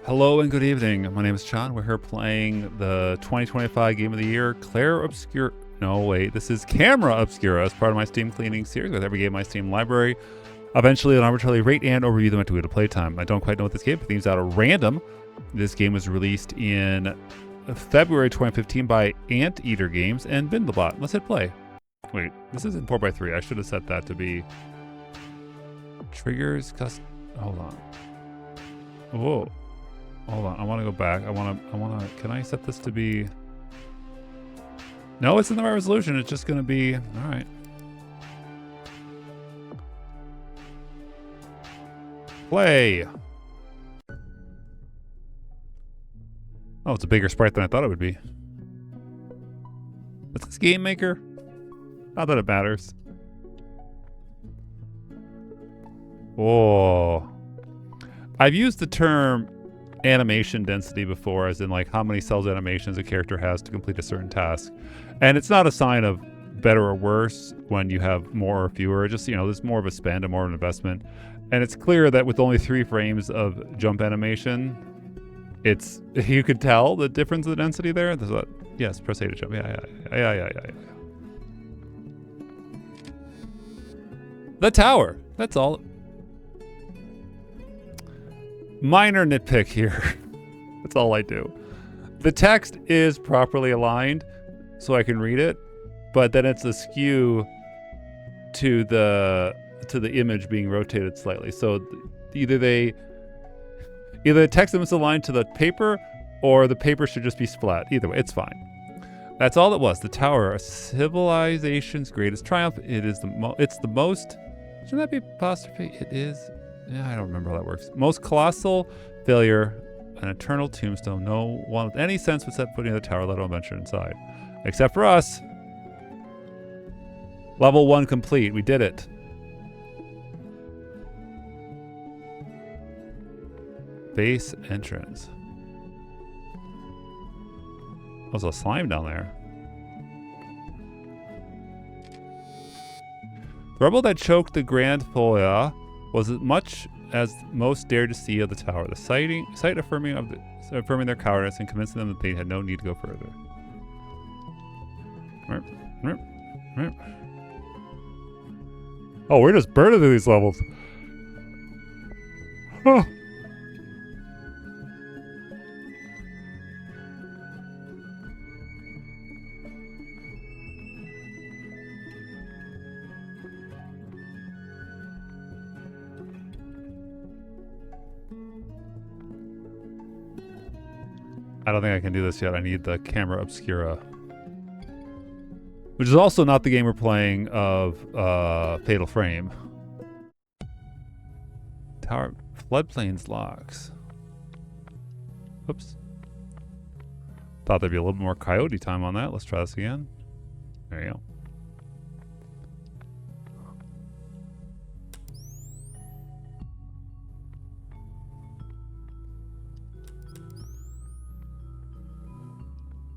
Hello and good evening. My name is John. We're here playing the 2025 Game of the Year, Obscura. No, wait. This is Camera Obscura as part of my Steam cleaning series. With every game in my Steam library, eventually I'll arbitrarily rate and or review them at the playtime. I don't quite know what this game, but theme's out at random. This game was released in February 2015 by Anteater Games and Bindlebot. Let's hit play. Wait, this isn't 4x3. I should have set that to be triggers. Hold on. Whoa. Hold on, I want to go back. I want to, can I set this to be? No, it's in the right resolution. It's just going to be, all right. Play. Oh, it's a bigger sprite than I thought it would be. What's this game maker? Not that it matters. Oh. I've used the term animation density before, as in like how many cells animations a character has to complete a certain task, and it's not a sign of better or worse when you have more or fewer. Just, you know, there's more of a spend and more of an investment, and it's clear that with only 3 frames of jump animation, it's, you could tell the difference in the density there. There's a, yes, press A to jump. Yeah. The tower, that's all. Minor nitpick here. That's all I do. The text is properly aligned so I can read it, but then it's askew to the image being rotated slightly. So either the text is aligned to the paper, or the paper should just be splat. Either way, it's fine. That's all it was. The tower, a civilization's greatest triumph. It is it's the most. Shouldn't that be apostrophe? It is. Yeah, I don't remember how that works. Most colossal failure, an eternal tombstone. No one with any sense would set foot in the tower, let alone venture inside. Except for us. Level 1 complete. We did it. Base entrance. There's a slime down there. The rubble that choked the Grand Foyer was as much as most dared to see of the tower. The sight affirming their cowardice and convincing them that they had no need to go further. Oh, we're just burning through these levels. Oh. I don't think I can do this yet. I need the Camera Obscura. Which is also not the game we're playing of Fatal Frame. Tower floodplains locks. Oops. Thought there'd be a little more coyote time on that. Let's try this again. There you go.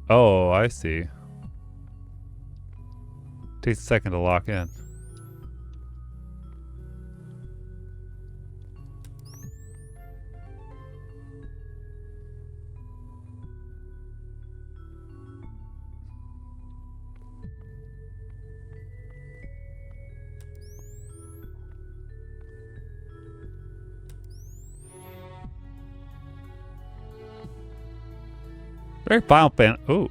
Oh, I see. Takes a second to lock in. Very Final Fantasy. Ooh.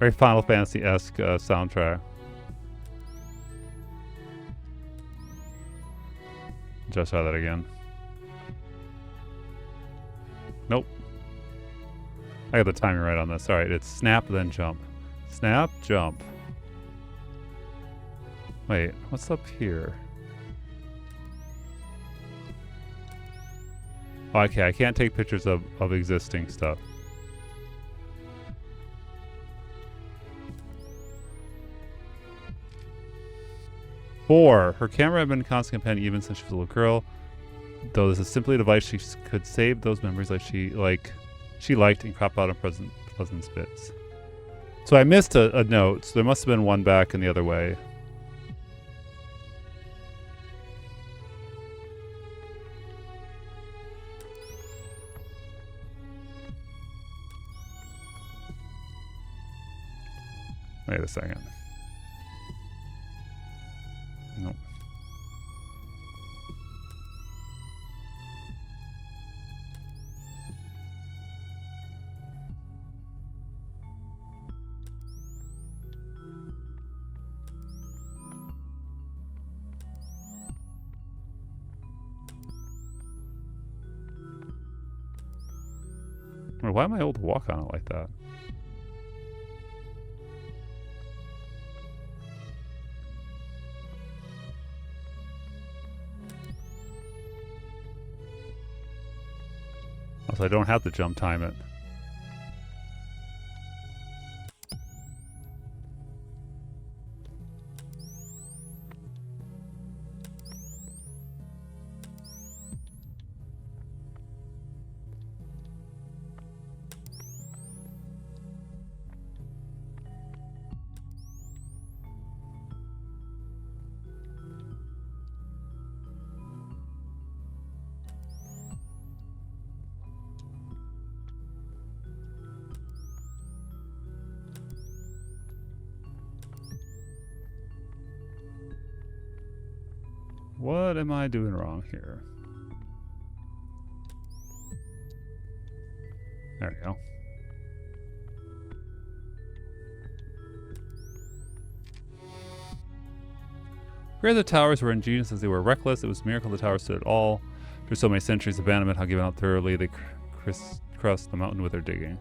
Very Final Fantasy-esque soundtrack. Just try that again. Nope. I got the timing right on this. Alright, it's snap, then jump. Snap, jump. Wait, what's up here? Okay, I can't take pictures of existing stuff. Four, her camera had been a constant companion even since she was a little girl. Though this is simply a device, she could save those memories she liked and crop out on pleasant bits. So I missed a note, so there must have been one back in the other way. Wait a second. Nope. Why am I able to walk on it like that? Also, I don't have to jump time it. What am I doing wrong here? There we go. Where the towers were ingenious as they were reckless, it was a miracle the towers stood at all. Through so many centuries of abandonment, how given out thoroughly, they crisscrossed the mountain with their digging.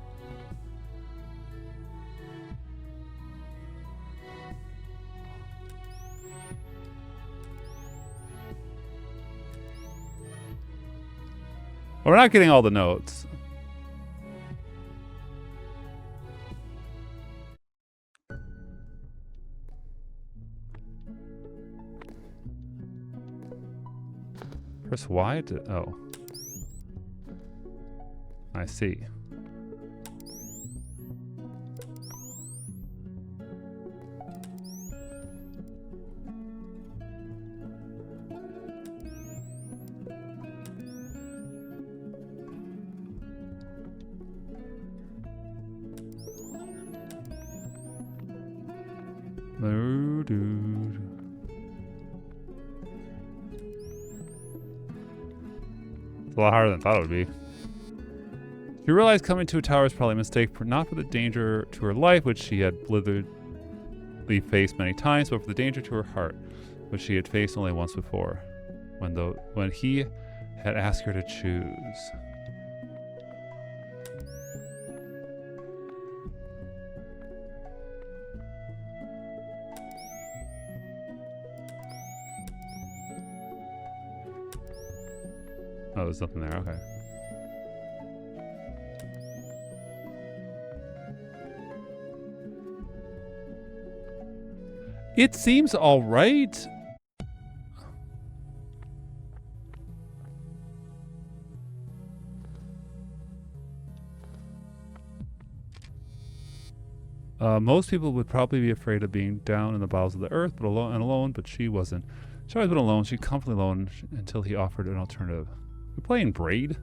We're not getting all the notes. Press Y to... Oh. I see. No, dude. It's a lot harder than I thought it would be. She realized coming to a tower was probably a mistake, not for the danger to her life, which she had blithely faced many times, but for the danger to her heart, which she had faced only once before, when he had asked her to choose. Oh, there's nothing there. Okay. It seems all right. Most people would probably be afraid of being down in the bowels of the earth, but alone. But she wasn't. She'd always been alone. She'd comfortably alone until he offered an alternative. We're playing Braid.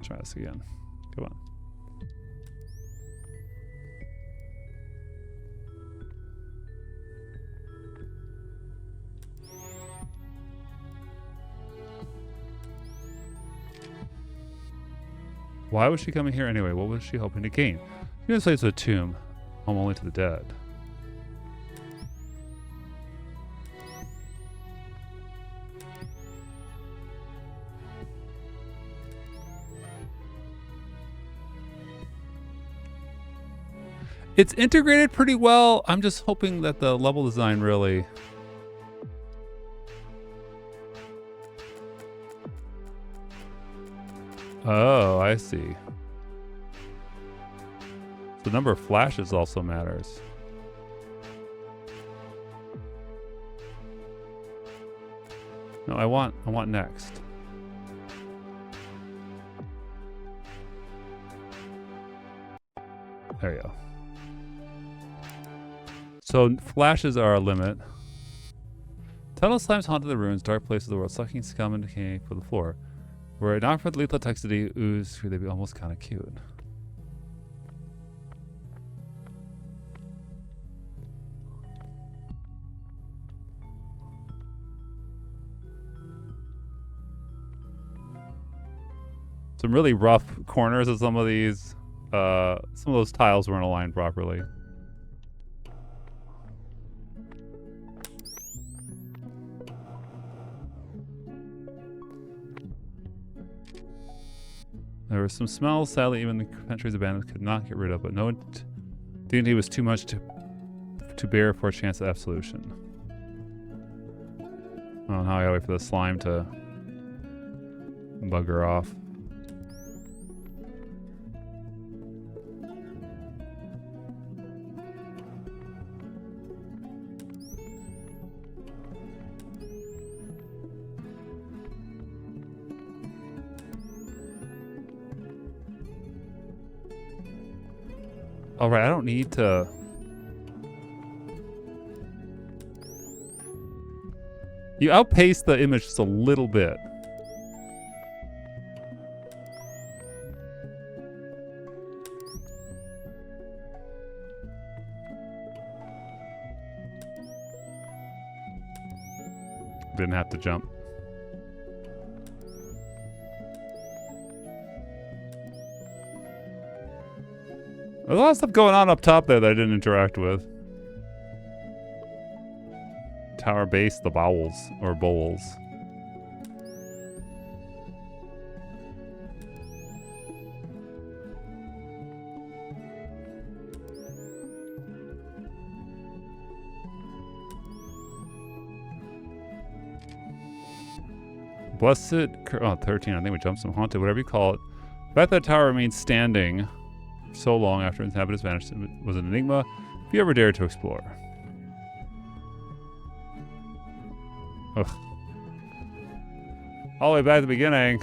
Try this again. Come on. Why was she coming here anyway? What was she hoping to gain? She didn't say it's a tomb, home only to the dead. It's integrated pretty well. I'm just hoping that the level design really... Oh, I see. The number of flashes also matters. No, I want next. There you go. So flashes are a limit. Tunnel slimes haunted the ruins, dark places of the world, sucking scum and decay for the floor. Were it not for the lethal toxicity ooze, they'd be almost kind of cute. Some really rough corners of some of these. Some of those tiles weren't aligned properly. There were some smells, sadly, even the country's abandoned could not get rid of, but no dignity was too much to bear for a chance of absolution. Oh, now I gotta wait for the slime to bugger off. Alright, I don't need to... You outpace the image just a little bit. Didn't have to jump. There's a lot of stuff going on up top there that I didn't interact with. Tower base, the bowels, or bowls. Blessed, oh, 13, I think we jumped some haunted, whatever you call it. The fact that the tower remains standing so long after its inhabitants vanished was an enigma if you ever dared to explore. Ugh. All the way back to the beginning.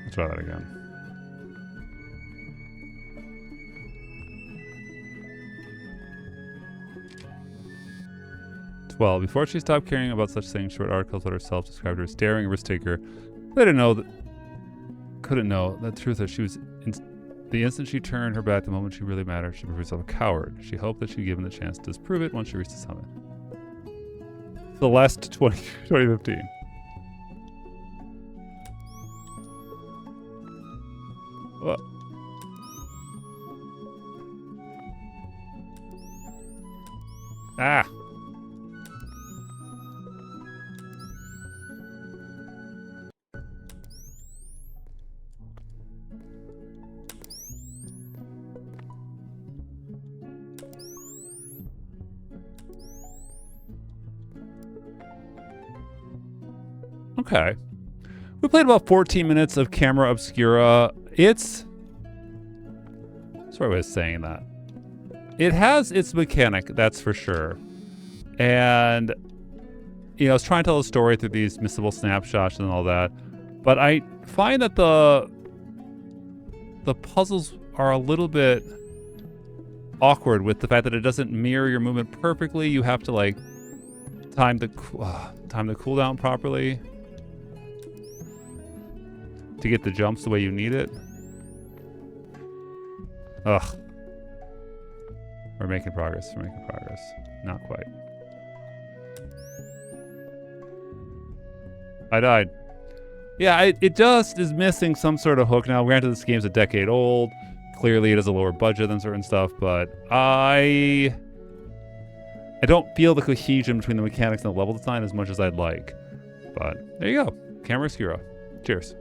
Let's try that again. Well, before she stopped caring about such things, short articles about herself described her as daring risk taker. Couldn't know the truth that she was. The instant she turned her back, the moment she really mattered, she proved herself a coward. She hoped that she'd be given the chance to disprove it once she reached the summit. Celeste 2015. What? Ah. Okay. We played about 14 minutes of Camera Obscura. It's... Sorry I was saying that. It has its mechanic, that's for sure. And, you know, it's trying to tell a story through these missable snapshots and all that. But I find that the puzzles are a little bit awkward with the fact that it doesn't mirror your movement perfectly. You have to, like, time the cooldown properly to get the jumps the way you need it. Ugh. We're making progress. We're making progress. Not quite. I died. Yeah, it just is missing some sort of hook. Now, granted, this game's a decade old. Clearly, it has a lower budget than certain stuff, but I don't feel the cohesion between the mechanics and the level design as much as I'd like. But there you go. Camera Obscura. Cheers.